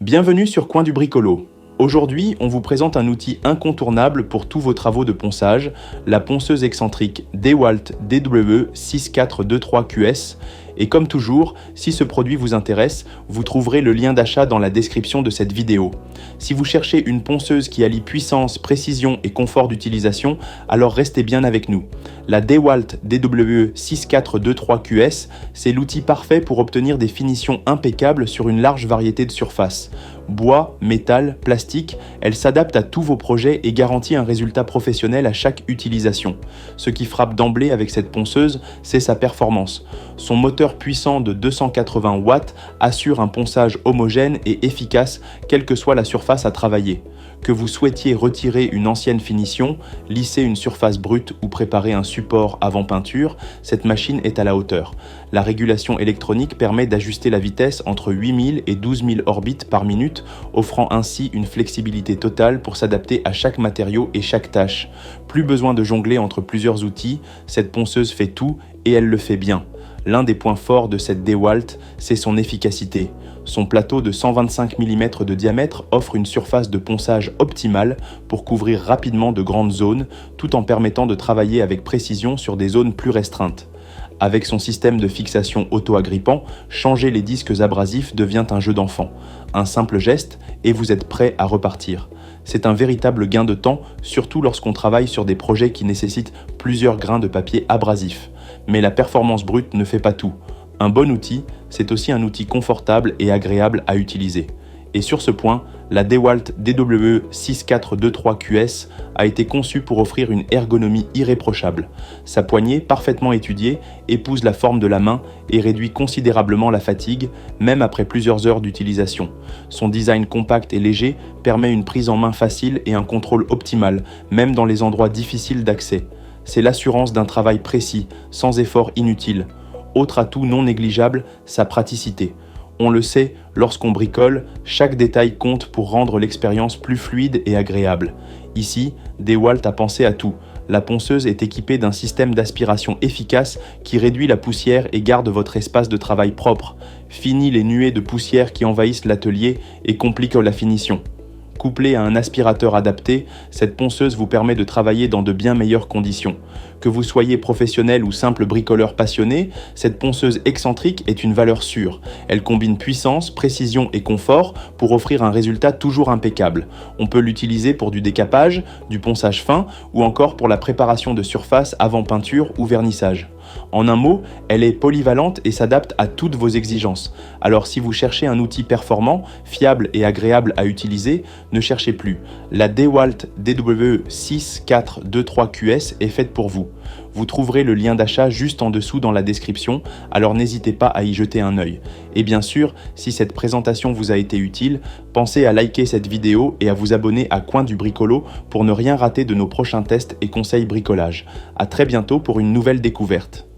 Bienvenue sur Coin du Bricolo. Aujourd'hui, on vous présente un outil incontournable pour tous vos travaux de ponçage, la ponceuse excentrique DeWalt DW6423QS. Et comme toujours, si ce produit vous intéresse, vous trouverez le lien d'achat dans la description de cette vidéo. Si vous cherchez une ponceuse qui allie puissance, précision et confort d'utilisation, alors restez bien avec nous. La DeWalt DW6423QS, c'est l'outil parfait pour obtenir des finitions impeccables sur une large variété de surfaces. Bois, métal, plastique, elle s'adapte à tous vos projets et garantit un résultat professionnel à chaque utilisation. Ce qui frappe d'emblée avec cette ponceuse, c'est sa performance. Son moteur puissant de 280 watts assure un ponçage homogène et efficace, quelle que soit la surface à travailler. Que vous souhaitiez retirer une ancienne finition, lisser une surface brute ou préparer un support avant peinture, cette machine est à la hauteur. La régulation électronique permet d'ajuster la vitesse entre 8000 et 12 000 orbites par minute, offrant ainsi une flexibilité totale pour s'adapter à chaque matériau et chaque tâche. Plus besoin de jongler entre plusieurs outils, cette ponceuse fait tout et elle le fait bien. L'un des points forts de cette DeWalt, c'est son efficacité. Son plateau de 125 mm de diamètre offre une surface de ponçage optimale pour couvrir rapidement de grandes zones, tout en permettant de travailler avec précision sur des zones plus restreintes. Avec son système de fixation auto-agrippant, changer les disques abrasifs devient un jeu d'enfant. Un simple geste et vous êtes prêt à repartir. C'est un véritable gain de temps, surtout lorsqu'on travaille sur des projets qui nécessitent plusieurs grains de papier abrasif. Mais la performance brute ne fait pas tout. Un bon outil, c'est aussi un outil confortable et agréable à utiliser. Et sur ce point, la DeWalt DW6423QS a été conçue pour offrir une ergonomie irréprochable. Sa poignée, parfaitement étudiée, épouse la forme de la main et réduit considérablement la fatigue, même après plusieurs heures d'utilisation. Son design compact et léger permet une prise en main facile et un contrôle optimal, même dans les endroits difficiles d'accès. C'est l'assurance d'un travail précis, sans effort inutile. Autre atout non négligeable, sa praticité. On le sait, lorsqu'on bricole, chaque détail compte pour rendre l'expérience plus fluide et agréable. Ici, DeWalt a pensé à tout. La ponceuse est équipée d'un système d'aspiration efficace qui réduit la poussière et garde votre espace de travail propre. Fini les nuées de poussière qui envahissent l'atelier et compliquent la finition. Couplée à un aspirateur adapté, cette ponceuse vous permet de travailler dans de bien meilleures conditions. Que vous soyez professionnel ou simple bricoleur passionné, cette ponceuse excentrique est une valeur sûre. Elle combine puissance, précision et confort pour offrir un résultat toujours impeccable. On peut l'utiliser pour du décapage, du ponçage fin ou encore pour la préparation de surface avant peinture ou vernissage. En un mot, elle est polyvalente et s'adapte à toutes vos exigences. Alors si vous cherchez un outil performant, fiable et agréable à utiliser, ne cherchez plus. La DeWalt DW6423QS est faite pour vous. Vous trouverez le lien d'achat juste en dessous dans la description, alors n'hésitez pas à y jeter un œil. Et bien sûr, si cette présentation vous a été utile, pensez à liker cette vidéo et à vous abonner à Coin du Bricolo pour ne rien rater de nos prochains tests et conseils bricolage. À très bientôt pour une nouvelle découverte.